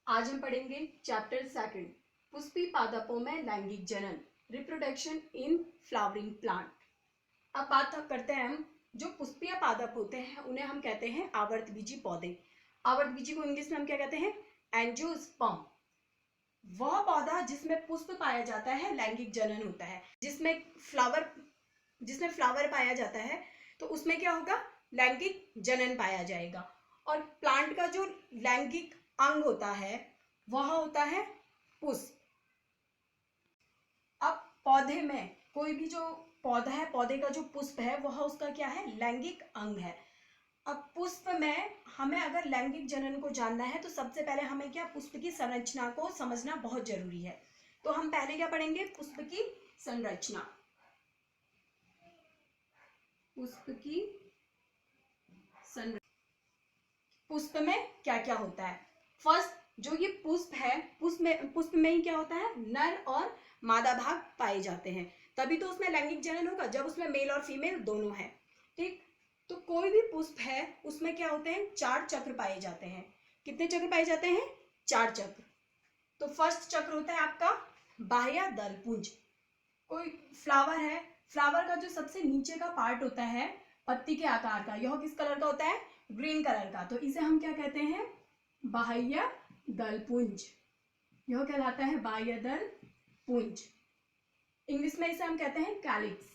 आज हम पढ़ेंगे चैप्टर सेकंड, पुष्पी पादपों में लैंगिक जनन, रिप्रोडक्शन इन फ्लावरिंग प्लांट। अब बात करते हैं हम जो पुष्पीय पादप होते हैं उन्हें हम कहते हैं आवर्तबीजी पौधे। आवर्तबीजी को इंग्लिश में हम क्या कहते हैं? एंजियोस्पर्म। वह पौधा जिसमें पुष्प पाया जाता है लैंगिक जनन होता है। जिसमें फ्लावर पाया जाता है तो उसमें क्या होगा? लैंगिक जनन पाया जाएगा। और प्लांट का जो लैंगिक अंग होता है वह होता है पुष्प। अब पौधे में कोई भी जो पौधा है, पौधे का जो पुष्प है वह उसका क्या है? लैंगिक अंग है। अब पुष्प में हमें अगर लैंगिक जनन को जानना है तो सबसे पहले हमें क्या, पुष्प की संरचना को समझना बहुत जरूरी है। तो हम पहले क्या पढ़ेंगे? पुष्प की संरचना। पुष्प की संरचना, पुष्प में क्या क्या होता है। फर्स्ट, जो ये पुष्प है, पुष्प में ही क्या होता है? नर और मादा भाग पाए जाते हैं। तभी तो उसमें लैंगिक जनन होगा जब उसमें मेल और फीमेल दोनों है। ठीक, तो कोई भी पुष्प है उसमें क्या होते हैं? 4 चक्र पाए जाते हैं। कितने चक्र पाए जाते हैं? 4 चक्र। तो फर्स्ट चक्र होता है आपका बाह्य दल पुंज। कोई फ्लावर है, फ्लावर का जो सबसे नीचे का पार्ट होता है पत्ती के आकार का, यह किस कलर का होता है? ग्रीन कलर का। तो इसे हम क्या कहते हैं? बाह्य दल पुंज। यह कहलाता है बाह्य दल पुंज। इंग्लिश में इसे हम कहते हैं कैलिक्स।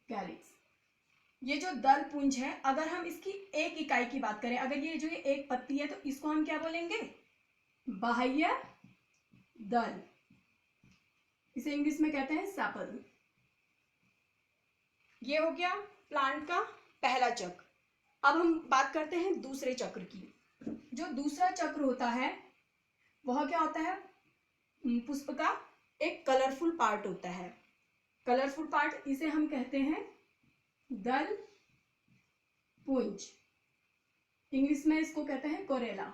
कैलिक्स। ये जो दल पुंज है, अगर हम इसकी एक इकाई की बात करें, अगर ये जो एक पत्ती है तो इसको हम क्या बोलेंगे? बाह्य दल। इसे इंग्लिश में कहते हैं सेपल। ये हो गया प्लांट का पहला चक्र। अब हम बात करते हैं दूसरे चक्र की। जो दूसरा चक्र होता है वह क्या होता है? पुष्प का एक कलरफुल पार्ट होता है। कलरफुल पार्ट, इसे हम कहते हैं दल पुंज। इंग्लिश में इसको कहते हैं कोरेला।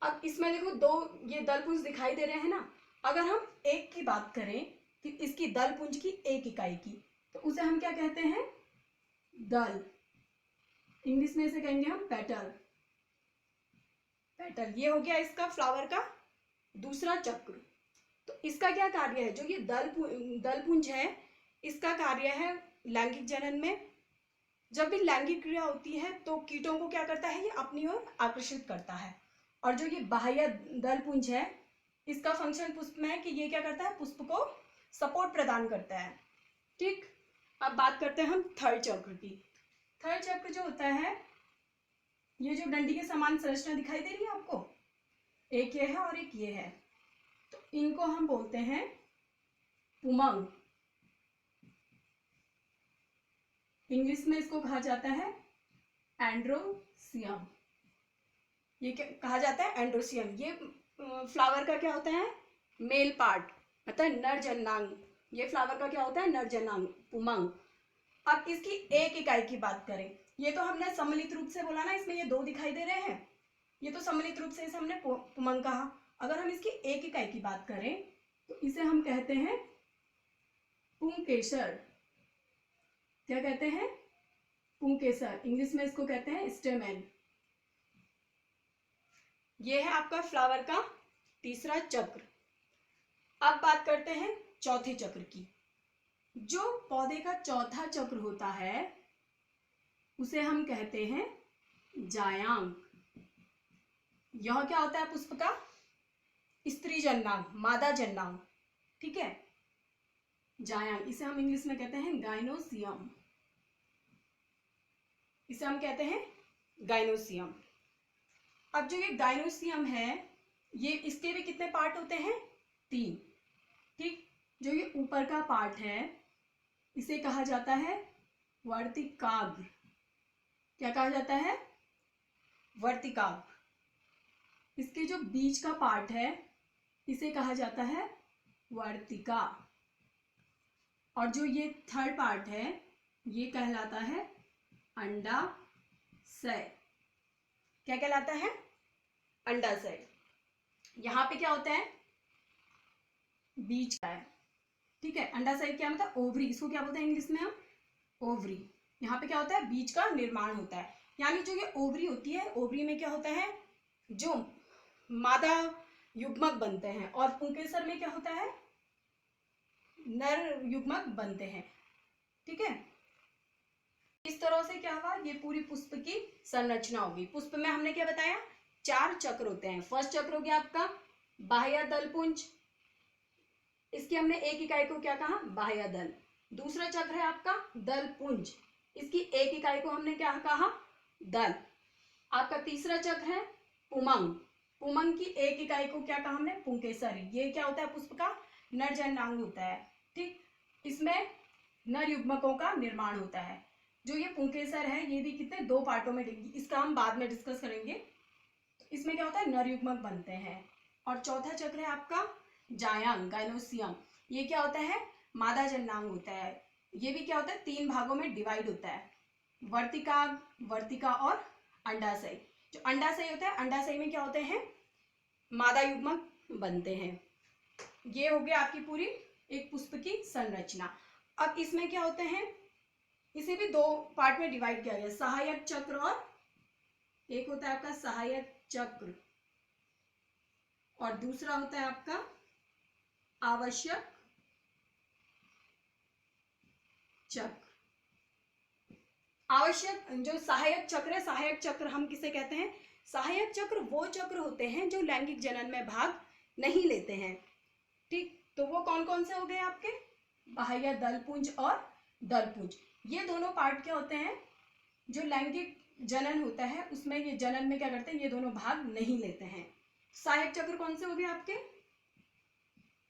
अब इसमें देखो दो ये दल पुंज दिखाई दे रहे हैं ना। अगर हम एक की बात करें कि इसकी दल पुंज की एक इकाई की, तो उसे हम क्या कहते हैं? दल। इंग्लिश में इसे कहेंगे हम पेटल। पेटल। ये हो गया इसका फ्लावर का दूसरा चक्र। तो इसका क्या कार्य है? जो ये दल पुंज है, इसका कार्य है लैंगिक जनन में। जब भी लैंगिक क्रिया होती है तो कीटों को क्या करता है? ये अपनी ओर आकर्षित करता है। और जो ये बाह्य दल पुंज है, इसका फंक्शन पुष्प में है कि ये क्या करता है? पुष्प को सपोर्ट प्रदान करता है। ठीक, अब बात करते हैं हम थर्ड चक्र की। थर्ड चक्र जो होता है, ये जो डंडी के समान संरचना दिखाई दे रही है आपको, एक ये है और एक ये है, तो इनको हम बोलते हैं पुमंग। इंग्लिश में इसको कहा जाता है एंड्रोसियम। ये क्या कहा जाता है? एंड्रोसियम। ये फ्लावर का क्या होता है? मेल पार्ट, मतलब नर जनांग। ये फ्लावर का क्या होता है? नर जनांग, पुमंग। अब इसकी एक इकाई की बात करें, ये तो हमने सम्मिलित रूप से बोला ना, इसमें ये 2 दिखाई दे रहे हैं, ये तो सम्मिलित रूप से इसे हमने पुमंग कहा। अगर हम इसकी एक इकाई की बात करें तो इसे हम कहते हैं पुंकेसर। क्या कहते हैं? पुंकेसर। इंग्लिश में इसको कहते हैं स्टेमेन। ये है आपका फ्लावर का तीसरा चक्र। अब बात करते हैं चौथे चक्र की। जो पौधे का चौथा चक्र होता है उसे हम कहते हैं जायांग। यह क्या होता है? पुष्प का स्त्री जन्नांग, मादा जन्नांग। ठीक है, जायांग। इसे हम इंग्लिश में कहते हैं गाइनोसियम। इसे हम कहते हैं गाइनोसियम। अब जो ये गाइनोसियम है, ये इसके भी कितने पार्ट होते हैं? 3। ठीक, जो ये ऊपर का पार्ट है इसे कहा जाता है वर्तिकाग्र। क्या कहा जाता है? वर्तिकाग्र। इसके जो बीच का पार्ट है इसे कहा जाता है वर्तिका। और जो ये थर्ड पार्ट है ये कहलाता है अंडाशय। क्या कहलाता है? अंडाशय। यहाँ पे क्या होता है? बीज का है। ठीक है, अंडाशय क्या मतलब? ओवरी। इसको क्या बोलते हैं इंग्लिश में हम? ओवरी। यहाँ पे क्या होता है? बीज का निर्माण होता है। यानी जो ये ओवरी होती है, ओवरी में क्या होता है, जो मादा युग्मक बनते हैं, और पुंकेसर में क्या होता है, नर युग्मक बनते हैं। ठीक है, इस तरह से क्या हुआ, ये पूरी पुष्प की संरचना होगी। पुष्प में हमने क्या बताया, 4 चक्र होते हैं। फर्स्ट चक्र हो गया आपका बाह्य दल पुंज, इसकी हमने एक इकाई को क्या कहा, बाह्य दल। दूसरा चक्र है आपका दल पुंज, इसकी एक इकाई को हमने क्या कहा, दल। आपका तीसरा चक्र है पुमंग, पुमंग की एक इकाई को क्या कहा हमने, पुंकेसर। ये क्या होता है, पुष्प का नर जननांग होता है। ठीक, इसमें नर युग्मकों का निर्माण होता है। जो ये पुंकेसर है ये भी कितने 2 पार्टों में, इसका हम बाद में डिस्कस करेंगे। तो इसमें क्या होता है, नर युग्मक बनते हैं। और चौथा चक्र है आपका जायांग, गाइनोसियम। ये क्या होता है, मादा जननांग होता है। ये भी क्या होता है, 3 भागों में डिवाइड होता है, वर्तिका, वर्तिका और अंडाशय। जो अंडाशय होता है, अंडाशय में क्या होते हैं, मादा युग्मक बनते हैं। ये हो गया आपकी पूरी एक पुष्प की संरचना। अब इसमें क्या होते हैं, इसे भी 2 पार्ट में डिवाइड किया गया, सहायक चक्र, और एक होता है आपका सहायक चक्र और दूसरा होता है आपका आवश्यक चक्र। आवश्यक जो सहायक चक्र है, सहायक चक्र हम किसे कहते हैं, सहायक चक्र वो चक्र होते हैं जो लैंगिक जनन में भाग नहीं लेते हैं। ठीक, तो वो कौन कौन से हो गए आपके, बाह्य दलपुंज और दलपुंज। ये दोनों पार्ट क्या होते हैं, जो लैंगिक जनन होता है उसमें, ये जनन में क्या करते हैं, ये दोनों भाग नहीं लेते हैं। सहायक चक्र कौन से हो गए आपके,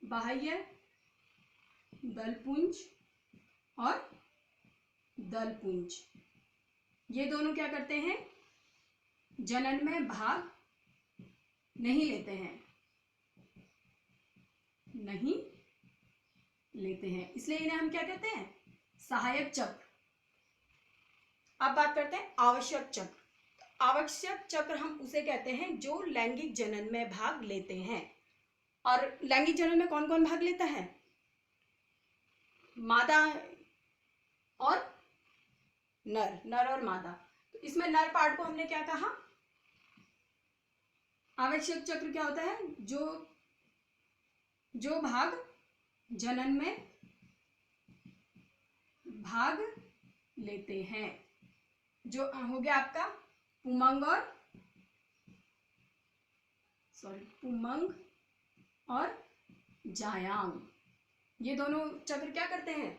बाह्य दलपुंज और दलपुंज। ये दोनों क्या करते हैं, जनन में भाग नहीं लेते हैं, नहीं लेते हैं, इसलिए इन्हें हम क्या कहते हैं, सहायक चक्र। अब बात करते हैं आवश्यक चक्र। आवश्यक चक्र हम उसे कहते हैं जो लैंगिक जनन में भाग लेते हैं। और लैंगिक जनन में कौन कौन भाग लेता है, मादा और नर, नर और मादा। तो इसमें नर पार्ट को हमने क्या कहा, आवश्यक चक्र क्या होता है, जो भाग जनन में भाग लेते हैं, जो हो गया आपका पुमंग और जायांग। ये दोनों चक्र क्या करते हैं,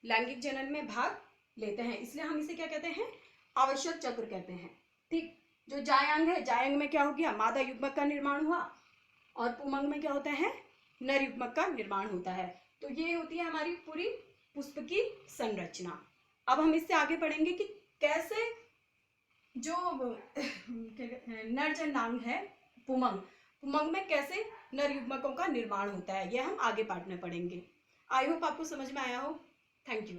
लैंगिक जनन में भाग लेते हैं, इसलिए हम इसे क्या कहते हैं, आवश्यक चक्र कहते हैं। ठीक, जो जायांग है, जायांग में क्या हो गया, मादा युग्मक का निर्माण हुआ, और पुमंग में क्या होता है, नर युग्मक का निर्माण होता है। तो ये होती है हमारी पूरी पुष्प की संरचना। अब हम इससे आगे पढ़ेंगे कि कैसे जो नर जननांग है पुमंग में कैसे नर युग्मकों का निर्माण होता है, ये हम आगे पार्ट में पढ़ेंगे। आई होप आपको समझ में आया हो। Thank you.